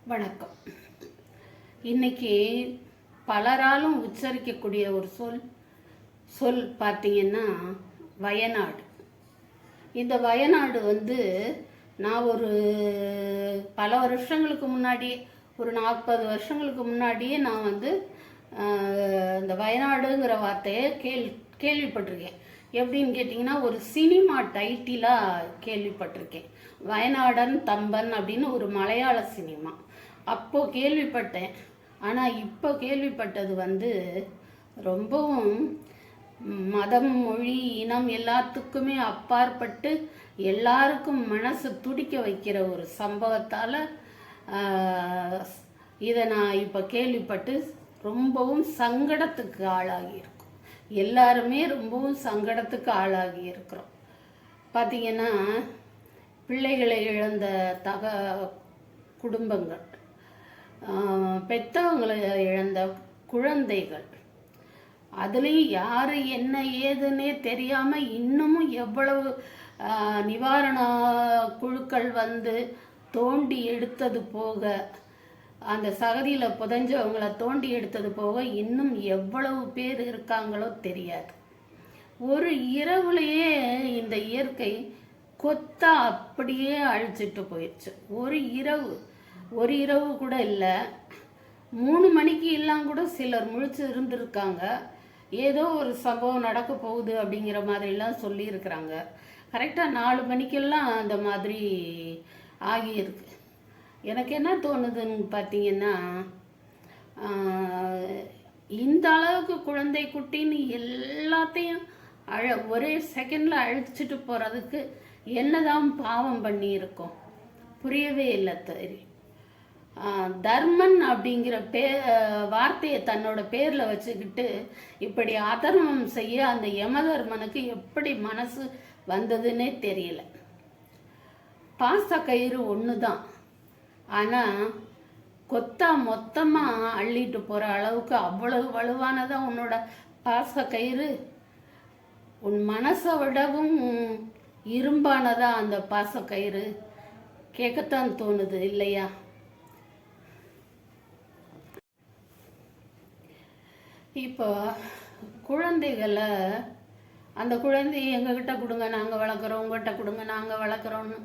வணக்கம். இன்னைக்கு பலராலும் உச்சரிக்கக்கூடிய ஒரு சொல் பார்த்தீங்கன்னா வயநாடு. இந்த வயநாடு நான் ஒரு பல வருஷங்களுக்கு முன்னாடியே, ஒரு 40 வருஷங்களுக்கு முன்னாடியே நான் இந்த வயநாடுங்கிற வார்த்தையை கேள்விப்பட்டிருக்கேன். எப்படின்னு கேட்டிங்கன்னா, ஒரு சினிமா டைட்டிலாக கேள்விப்பட்டிருக்கேன். வயநாடன் தம்பன் அப்படின்னு ஒரு மலையாள சினிமா. அப்போது கேள்விப்பட்டேன். ஆனால் இப்போ கேள்விப்பட்டது ரொம்பவும் மதம், மொழி, இனம் எல்லாத்துக்குமே அப்பாற்பட்டு எல்லாருக்கும் மனசு துடிக்க வைக்கிற ஒரு சம்பவத்தால் இதை நான் இப்போ கேள்விப்பட்டு ரொம்பவும் சங்கடத்துக்கு ஆளாகியிருக்கோம். எல்லாருமே ரொம்பவும் சங்கடத்துக்கு ஆளாகி இருக்கிறோம். பார்த்திங்கன்னா, பிள்ளைகளை இழந்த குடும்பங்கள், பெற்றவங்களை இழந்த குழந்தைகள், அதுலேயும் யார் என்ன ஏதுன்னே தெரியாமல் இன்னமும் எவ்வளவு நிவாரண குழுக்கள் தோண்டி எடுத்தது போக, அந்த சகதியில் புதைஞ்சவங்களை தோண்டி எடுத்தது போக இன்னும் எவ்வளவு பேர் இருக்காங்களோ தெரியாது. ஒரு இரவுலையே இந்த இயற்கை கொத்தா அப்படியே அழிச்சிட்டு போயிடுச்சு. ஒரு இரவு கூட இல்லை, 3 மணிக்கு எல்லாம் கூட சிலர் முழிச்சு இருந்திருக்காங்க. ஏதோ ஒரு சம்பவம் நடக்க போகுது அப்படிங்கிற மாதிரிலாம் சொல்லியிருக்கிறாங்க. கரெக்டாக 4 மணிக்கெல்லாம் அந்த மாதிரி ஆகியிருக்கு. எனக்கு என்ன தோணுதுன்னு பார்த்தீங்கன்னா, இந்த அளவுக்கு குழந்தை குட்டின்னு எல்லாத்தையும் ஒரே செகண்டில் அழிச்சிட்டு போகிறதுக்கு என்னதான் பாவம் பண்ணியிருக்கோம், புரியவே இல்லை. தர்மன் அப்படிங்கிற வார்த்தையை தன்னோட பேரில் வச்சுக்கிட்டு இப்படி அதர்மம் செய்ய அந்த யமதர்மனுக்கு எப்படி மனசு வந்ததுன்னே தெரியல. பாச கயிறு ஒன்று தான், ஆனால் கொத்தா மொத்தமாக அள்ளிட்டு போகிற அளவுக்கு அவ்வளவு வலுவானதான் உன்னோட பாச கயிறு. உன் மனசை விடவும் இரும்பானதா அந்த பாச கயிறு. கேட்கத்தான் தோணுது இல்லையா? இப்போ குழந்தைகளை, அந்த குழந்தைய எங்ககிட்ட கொடுங்க நாங்கள் வளர்க்குறோம், உங்கள்கிட்ட கொடுங்க நாங்கள் வளர்க்குறோன்னு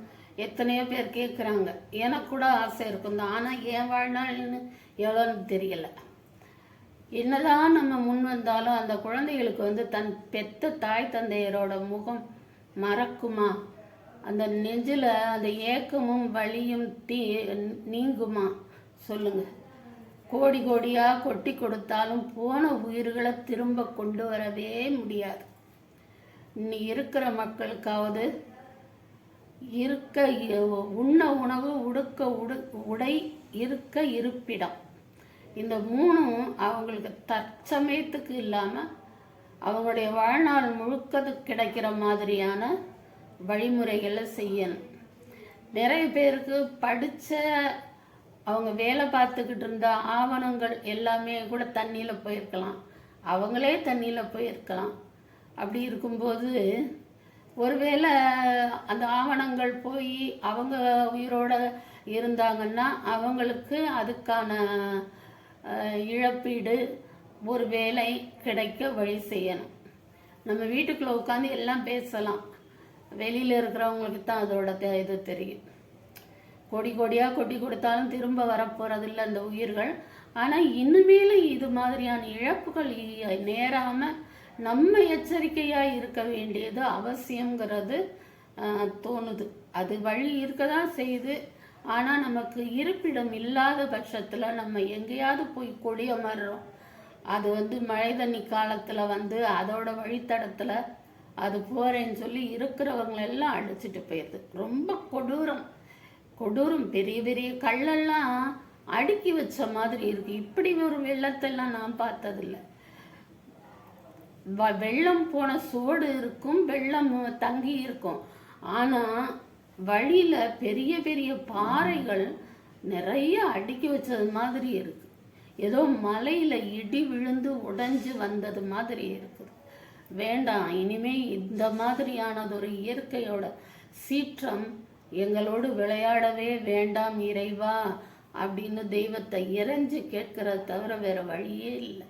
எத்தனையோ பேர் கேட்குறாங்க. எனக்கு கூட ஆசை இருக்கும் தான். ஆனால் ஏன் வாழ்நாள்னு எவ்வளோன்னு தெரியலை. என்னதான் நம்ம முன் வந்தாலும் அந்த குழந்தைகளுக்கு தன் பெத்த தாய் தந்தையரோட முகம் மறக்குமா? அந்த நெஞ்சில் அந்த ஏக்கமும் வலியும் நீங்குமா சொல்லுங்க? கோடி கோடியாக கொட்டி கொடுத்தாலும் போன உயிர்களை திரும்ப கொண்டு வரவே முடியாது. இன்னி இருக்கிற மக்களுக்காவது உண்ண உணவு, உடுக்க உடை, இருக்க இருப்பிடம், இந்த 3ம் அவங்களுக்கு தற்சமயத்துக்கு இல்லாமல் அவங்களுடைய வாழ்நாள் முழுக்கது கிடைக்கிற மாதிரியான வழிமுறைகளை செய்யணும். நிறைய பேருக்கு படித்த, அவங்க வேலை பார்த்துக்கிட்டு இருந்த ஆவணங்கள் எல்லாமே கூட தண்ணியில் போயிருக்கலாம், அவங்களே தண்ணியில் போயிருக்கலாம். அப்படி இருக்கும்போது ஒருவேளை அந்த ஆவணங்கள் போய் அவங்க உயிரோட இருந்தாங்கன்னா அவங்களுக்கு அதுக்கான இழப்பீடு ஒரு வேலை கிடைக்க வழி செய்யணும். நம்ம வீட்டுக்குள்ளே உட்காந்து எல்லாம் பேசலாம், வெளியில் இருக்கிறவங்களுக்கு தான் அதோட இது தெரியும். கொடி கொடியாக கொட்டி கொடுத்தாலும் திரும்ப வரப்போகிறதில்லை அந்த உயிர்கள். ஆனால் இனிமேலும் இது மாதிரியான இழப்புகள் நேராமல் நம்ம எச்சரிக்கையாக இருக்க வேண்டியது அவசியங்கிறது தோணுது. அது வழி இருக்க தான் செய்யுது. ஆனால் நமக்கு இருப்பிடம் இல்லாத பட்சத்தில் நம்ம எங்கேயாவது போய் கொடியமர்றோம். அது மழை தண்ணி காலத்தில் அதோட வழித்தடத்தில் அது போகிறேன்னு சொல்லி இருக்கிறவங்களெல்லாம் அடிச்சுட்டு போயிடுது. ரொம்ப கொடூரம். பெரிய பெரிய கல்லெல்லாம் அடுக்கி வச்ச மாதிரி இருக்குது. இப்படி ஒரு வெள்ளத்தெல்லாம் நான் பார்த்ததில்லை. வெள்ளம் போன சோடு இருக்கும், வெள்ளம் தங்கி இருக்கும். ஆனால் வழியில் பெரிய பெரிய பாறைகள் நிறைய அடுக்கி வச்சது மாதிரி இருக்குது. ஏதோ மலையில் இடி விழுந்து உடைஞ்சு வந்தது மாதிரி இருக்குது. வேண்டாம், இனிமே இந்த மாதிரியானதொரு இயற்கையோட சீற்றம் எங்களோடு விளையாடவே வேண்டாம் இறைவா அப்படின்னு தெய்வத்தை இறைஞ்சு கேட்கறத தவிர வேற வழியே இல்லை.